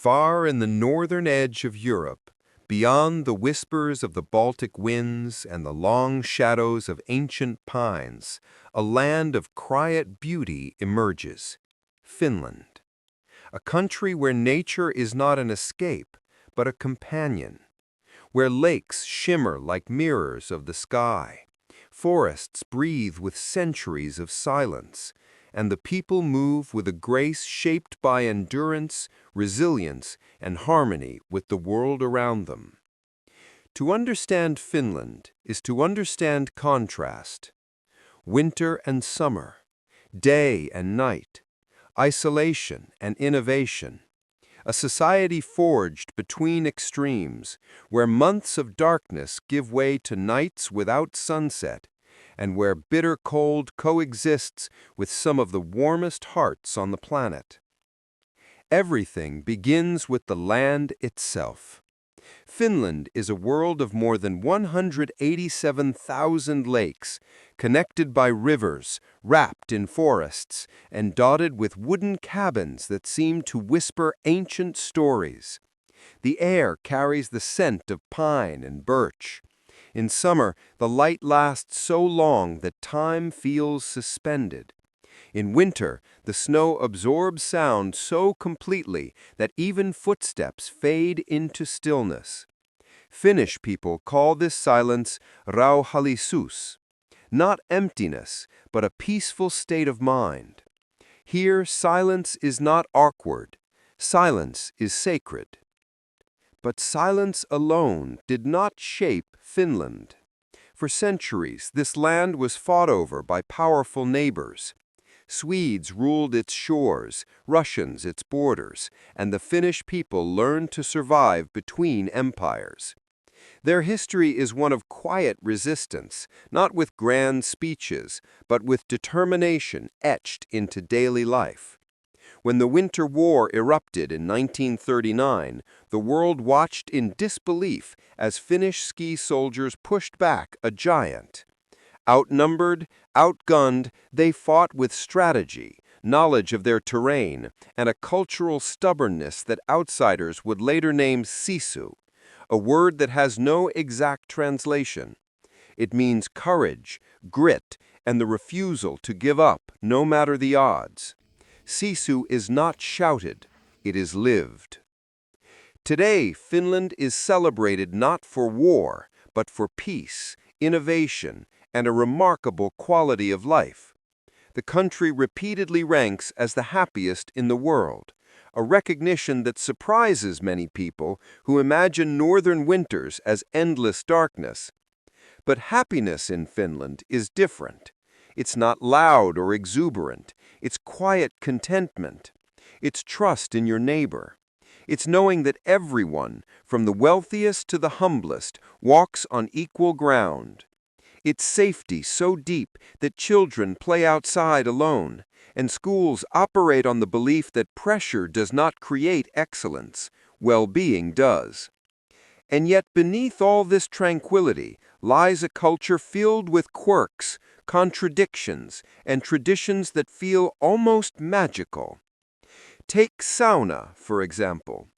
Far in the northern edge of Europe, beyond the whispers of the Baltic winds and the long shadows of ancient pines, a land of quiet beauty emerges, Finland. A country where nature is not an escape, but a companion, where lakes shimmer like mirrors of the sky, forests breathe with centuries of silence, and the people move with a grace shaped by endurance, resilience, and harmony with the world around them. To understand Finland is to understand contrast. Winter and summer, day and night, isolation and innovation. A society forged between extremes, where months of darkness give way to nights without sunset, and where bitter cold coexists with some of the warmest hearts on the planet. Everything begins with the land itself. Finland is a world of more than 187,000 lakes, connected by rivers, wrapped in forests, and dotted with wooden cabins that seem to whisper ancient stories. The air carries the scent of pine and birch. In summer, the light lasts so long that time feels suspended. In winter, the snow absorbs sound so completely that even footsteps fade into stillness. Finnish people call this silence rauhallisuus, not emptiness, but a peaceful state of mind. Here, silence is not awkward. Silence is sacred. But silence alone did not shape Finland. For centuries, this land was fought over by powerful neighbors. Swedes ruled its shores, Russians its borders, and the Finnish people learned to survive between empires. Their history is one of quiet resistance, not with grand speeches, but with determination etched into daily life. When the Winter War erupted in 1939, the world watched in disbelief as Finnish ski soldiers pushed back a giant. Outnumbered, outgunned, they fought with strategy, knowledge of their terrain, and a cultural stubbornness that outsiders would later name sisu, a word that has no exact translation. It means courage, grit, and the refusal to give up, no matter the odds. Sisu is not shouted, it is lived. Today, Finland is celebrated not for war, but for peace, innovation, and a remarkable quality of life. The country repeatedly ranks as the happiest in the world, a recognition that surprises many people who imagine northern winters as endless darkness. But happiness in Finland is different. It's not loud or exuberant. It's quiet contentment. It's trust in your neighbor. It's knowing that everyone, from the wealthiest to the humblest, walks on equal ground. It's safety so deep that children play outside alone, and schools operate on the belief that pressure does not create excellence, well-being does. And yet beneath all this tranquility lies a culture filled with quirks, contradictions, and traditions that feel almost magical. Take sauna, for example.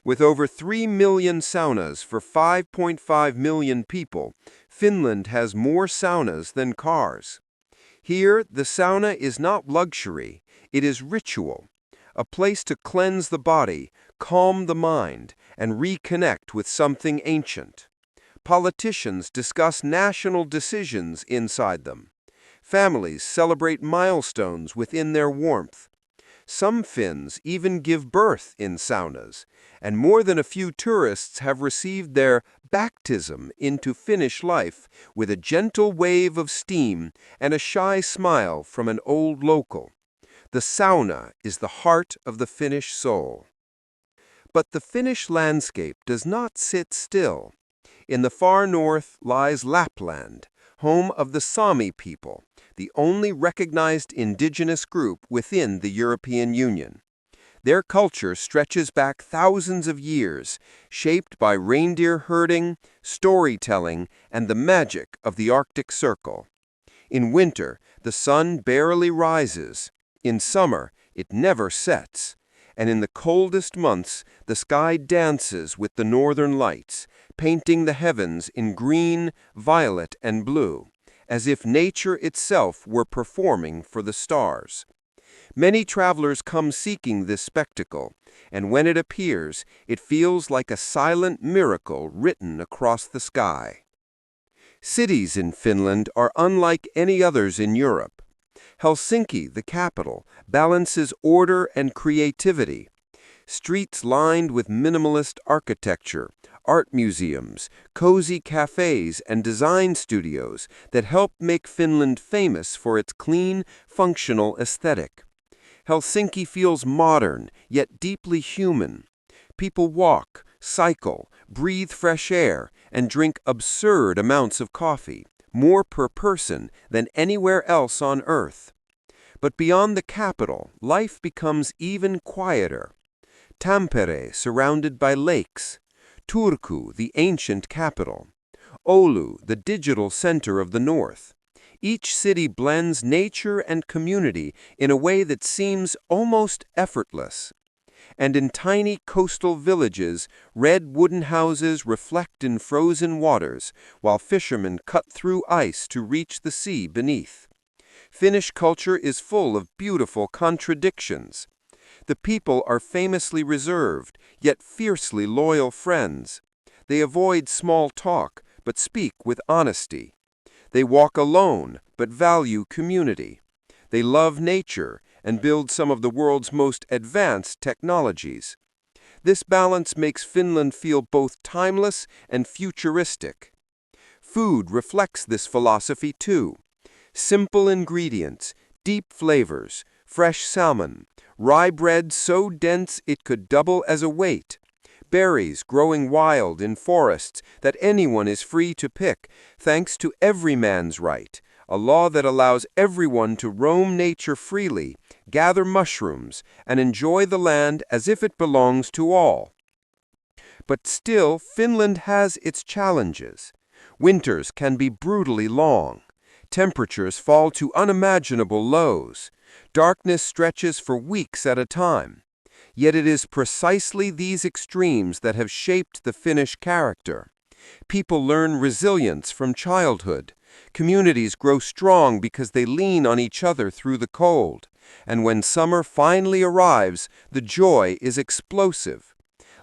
With over 3 million saunas for 5.5 million people, Finland has more saunas than cars. Here, the sauna is not luxury, it is ritual, a place to cleanse the body, calm the mind, and reconnect with something ancient. Politicians discuss national decisions inside them. Families celebrate milestones within their warmth. Some Finns even give birth in saunas, and more than a few tourists have received their baptism into Finnish life with a gentle wave of steam and a shy smile from an old local. The sauna is the heart of the Finnish soul. But the Finnish landscape does not sit still. In the far north lies Lapland, home of the Sami people, the only recognized indigenous group within the European Union. Their culture stretches back thousands of years, shaped by reindeer herding, storytelling, and the magic of the Arctic Circle. In winter, the sun barely rises. In summer, it never sets. and in the coldest months the sky dances with the northern lights, painting the heavens in green, violet, and blue, as if nature itself were performing for the stars. Many travelers come seeking this spectacle, and when it appears, it feels like a silent miracle written across the sky. Cities in Finland are unlike any others in Europe. Helsinki, the capital, balances order and creativity. Streets lined with minimalist architecture, art museums, cozy cafes, and design studios that help make Finland famous for its clean, functional aesthetic. Helsinki feels modern, yet deeply human. People walk, cycle, breathe fresh air, and drink absurd amounts of coffee, more per person than anywhere else on Earth. But beyond the capital, life becomes even quieter. Tampere, surrounded by lakes. Turku, the ancient capital. Oulu, the digital center of the north. Each city blends nature and community in a way that seems almost effortless. And in tiny coastal villages, red wooden houses reflect in frozen waters, while fishermen cut through ice to reach the sea beneath. Finnish culture is full of beautiful contradictions. The people are famously reserved, yet fiercely loyal friends. They avoid small talk, but speak with honesty. They walk alone, but value community. They love nature and build some of the world's most advanced technologies. This balance makes Finland feel both timeless and futuristic. Food reflects this philosophy too. Simple ingredients, deep flavors, fresh salmon, rye bread so dense it could double as a weight, berries growing wild in forests that anyone is free to pick, thanks to every man's right, a law that allows everyone to roam nature freely, gather mushrooms, and enjoy the land as if it belongs to all. But still, Finland has its challenges. Winters can be brutally long. Temperatures fall to unimaginable lows. Darkness stretches for weeks at a time. Yet it is precisely these extremes that have shaped the Finnish character. People learn resilience from childhood. Communities grow strong because they lean on each other through the cold. And when summer finally arrives, the joy is explosive.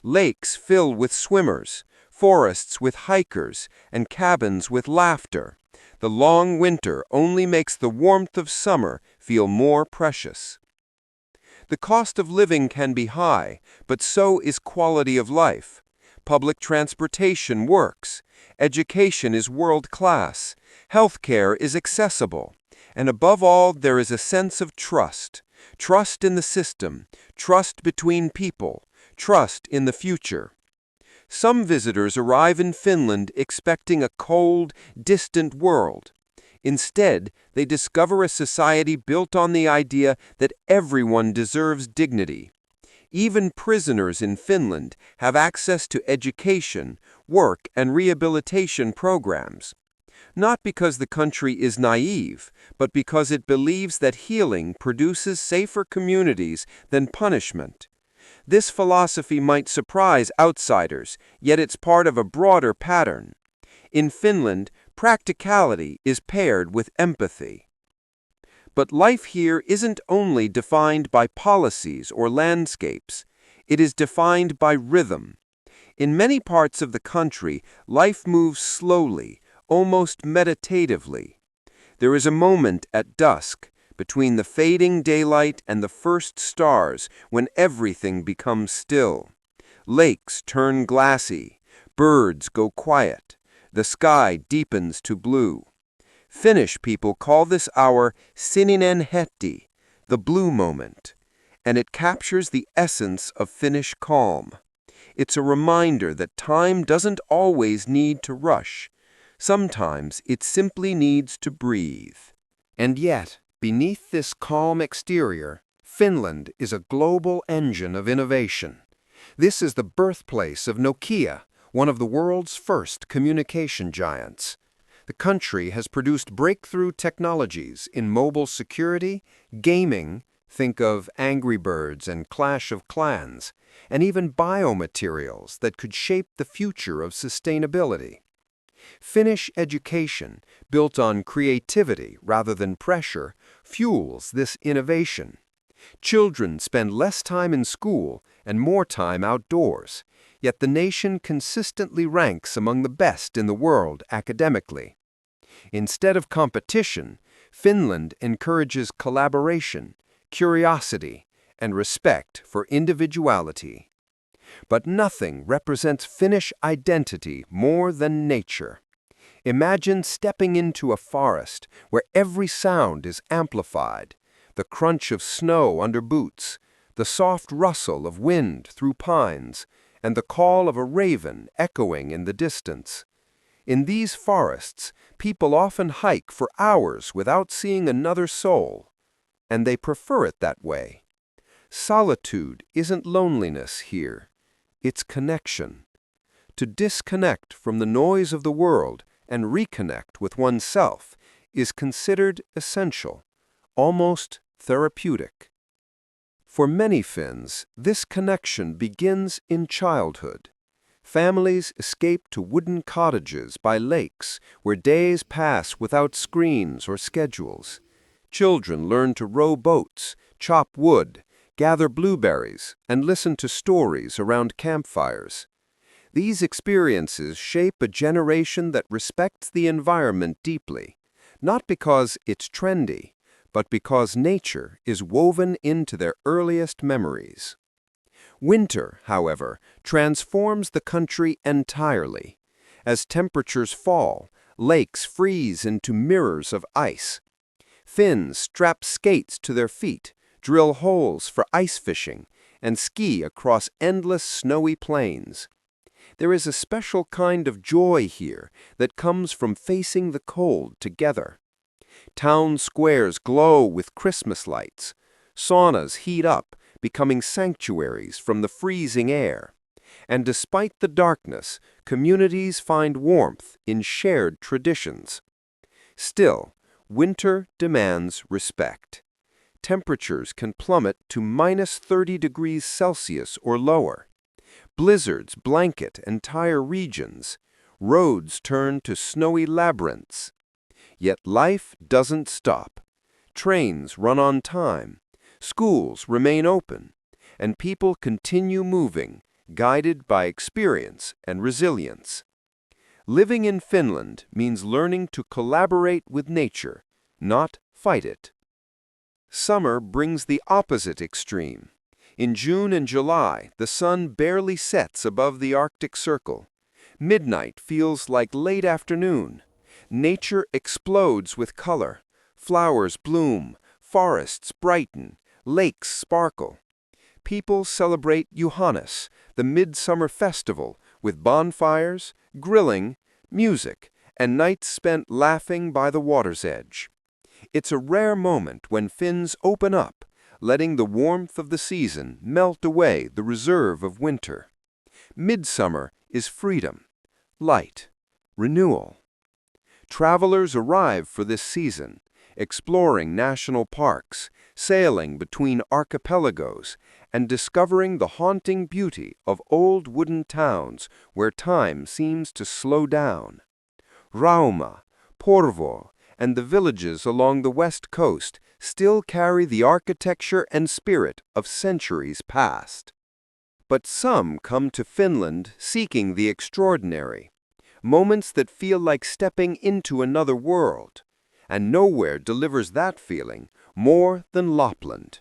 Lakes fill with swimmers, forests with hikers, and cabins with laughter. The long winter only makes the warmth of summer feel more precious. The cost of living can be high, but so is quality of life. Public transportation works. Education is world-class. Healthcare is accessible. And above all, there is a sense of trust. Trust in the system. Trust between people. Trust in the future. Some visitors arrive in Finland expecting a cold, distant world. Instead, they discover a society built on the idea that everyone deserves dignity. Even prisoners in Finland have access to education, work, and rehabilitation programs. Not because the country is naive, but because it believes that healing produces safer communities than punishment. This philosophy might surprise outsiders, yet it's part of a broader pattern. In Finland, practicality is paired with empathy. But life here isn't only defined by policies or landscapes. It is defined by rhythm. In many parts of the country, life moves slowly, almost meditatively. There is a moment at dusk, between the fading daylight and the first stars, when everything becomes still. Lakes turn glassy, birds go quiet, the sky deepens to blue. Finnish people call this hour sininen hetki, the blue moment, and it captures the essence of Finnish calm. It's a reminder that time doesn't always need to rush. Sometimes it simply needs to breathe. And yet, beneath this calm exterior, Finland is a global engine of innovation. This is the birthplace of Nokia, one of the world's first communication giants. The country has produced breakthrough technologies in mobile security, gaming, Think of Angry Birds and Clash of Clans, and even biomaterials that could shape the future of sustainability. Finnish education, built on creativity rather than pressure, fuels this innovation. Children spend less time in school and more time outdoors, yet the nation consistently ranks among the best in the world academically. Instead of competition, Finland encourages collaboration, curiosity, and respect for individuality. But nothing represents Finnish identity more than nature. Imagine stepping into a forest where every sound is amplified: the crunch of snow under boots, the soft rustle of wind through pines, and the call of a raven echoing in the distance. In these forests, people often hike for hours without seeing another soul, and they prefer it that way. Solitude isn't loneliness here, it's connection. To disconnect from the noise of the world and reconnect with oneself is considered essential, almost therapeutic. For many Finns, this connection begins in childhood. Families escape to wooden cottages by lakes where days pass without screens or schedules. Children learn to row boats, chop wood, gather blueberries, and listen to stories around campfires. These experiences shape a generation that respects the environment deeply, not because it's trendy, but because nature is woven into their earliest memories. Winter, however, transforms the country entirely. As temperatures fall, lakes freeze into mirrors of ice. Finns strap skates to their feet, drill holes for ice fishing, and ski across endless snowy plains. There is a special kind of joy here that comes from facing the cold together. Town squares glow with Christmas lights. Saunas heat up, becoming sanctuaries from the freezing air. And despite the darkness, communities find warmth in shared traditions. Still, winter demands respect. Temperatures can plummet to -30 degrees Celsius or lower. Blizzards blanket entire regions. Roads turn to snowy labyrinths. Yet life doesn't stop. Trains run on time. Schools remain open. And people continue moving, guided by experience and resilience. Living in Finland means learning to collaborate with nature, not fight it. Summer brings the opposite extreme. In June and July, the sun barely sets above the Arctic Circle. Midnight feels like late afternoon. Nature explodes with color. Flowers bloom, forests brighten, lakes sparkle. People celebrate Johannes, the midsummer festival, with bonfires, grilling, music, and nights spent laughing by the water's edge. It's a rare moment when Finns open up, letting the warmth of the season melt away the reserve of winter. Midsummer is freedom, light, renewal. Travelers arrive for this season, exploring national parks, sailing between archipelagos, and discovering the haunting beauty of old wooden towns where time seems to slow down. Rauma, Porvoo, and the villages along the west coast still carry the architecture and spirit of centuries past. But some come to Finland seeking the extraordinary, moments that feel like stepping into another world, and nowhere delivers that feeling more than Lapland.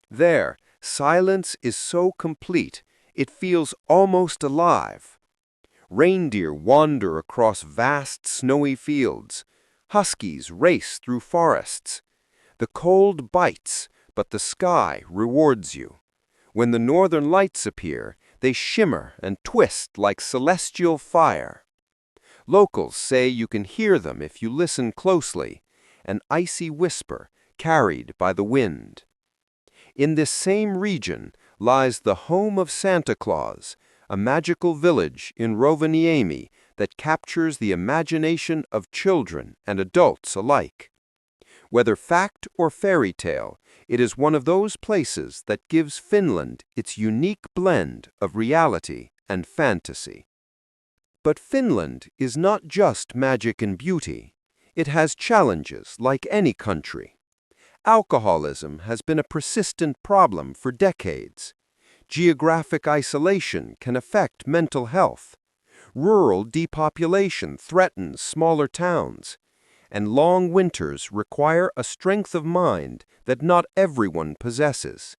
There, silence is so complete, it feels almost alive. Reindeer wander across vast snowy fields. Huskies race through forests. The cold bites, but the sky rewards you. When the northern lights appear, they shimmer and twist like celestial fire. Locals say you can hear them if you listen closely, an icy whisper carried by the wind. In this same region lies the home of Santa Claus, a magical village in Rovaniemi that captures the imagination of children and adults alike. Whether fact or fairy tale, it is one of those places that gives Finland its unique blend of reality and fantasy. But Finland is not just magic and beauty. It has challenges like any country. Alcoholism has been a persistent problem for decades. Geographic isolation can affect mental health. Rural depopulation threatens smaller towns. And long winters require a strength of mind that not everyone possesses.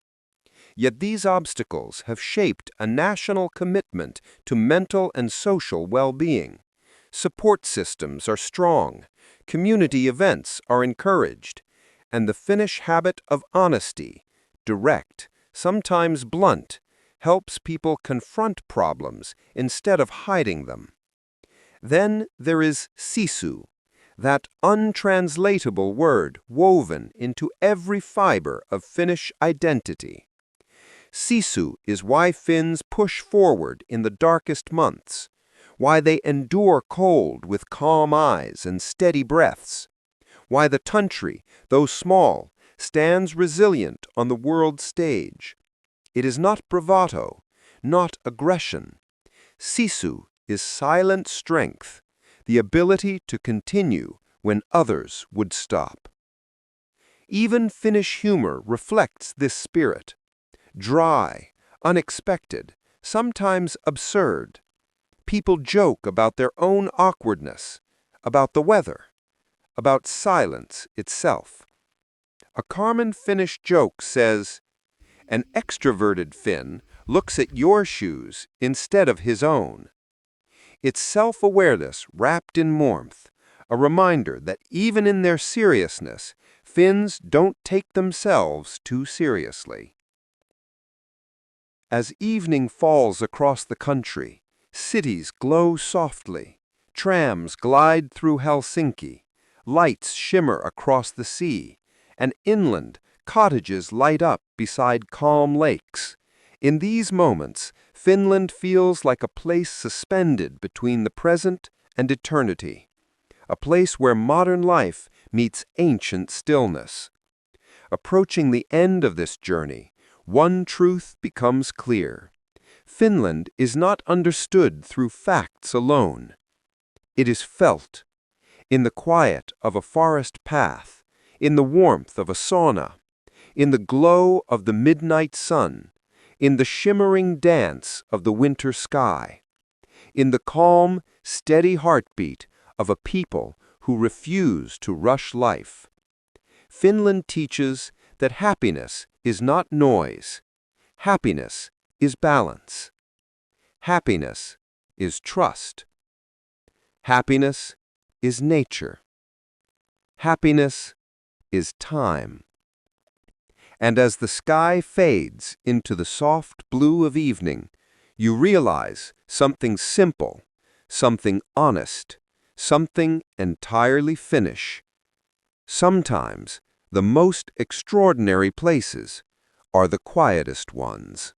Yet these obstacles have shaped a national commitment to mental and social well-being. Support systems are strong, community events are encouraged, and the Finnish habit of honesty, direct, sometimes blunt, helps people confront problems instead of hiding them. Then there is sisu, that untranslatable word woven into every fiber of Finnish identity. Sisu is why Finns push forward in the darkest months, why they endure cold with calm eyes and steady breaths, why the country, though small, stands resilient on the world stage. It is not bravado, not aggression. Sisu is silent strength, the ability to continue when others would stop. Even Finnish humor reflects this spirit. Dry, unexpected, sometimes absurd. People joke about their own awkwardness, about the weather, about silence itself. A common Finnish joke says, "An extroverted Finn looks at your shoes instead of his own." It's self-awareness wrapped in warmth, a reminder that even in their seriousness, Finns don't take themselves too seriously. As evening falls across the country, cities glow softly, trams glide through Helsinki, lights shimmer across the sea, and inland cottages light up beside calm lakes. In these moments, Finland feels like a place suspended between the present and eternity, a place where modern life meets ancient stillness. Approaching the end of this journey, one truth becomes clear. Finland is not understood through facts alone. It is felt in the quiet of a forest path, in the warmth of a sauna, in the glow of the midnight sun, in the shimmering dance of the winter sky, in the calm, steady heartbeat of a people who refuse to rush life. Finland teaches that happiness is not noise. Happiness is balance. Happiness is trust. Happiness is nature. Happiness is time. And as the sky fades into the soft blue of evening, you realize something simple, something honest, something entirely Finnish. Sometimes the most extraordinary places are the quietest ones.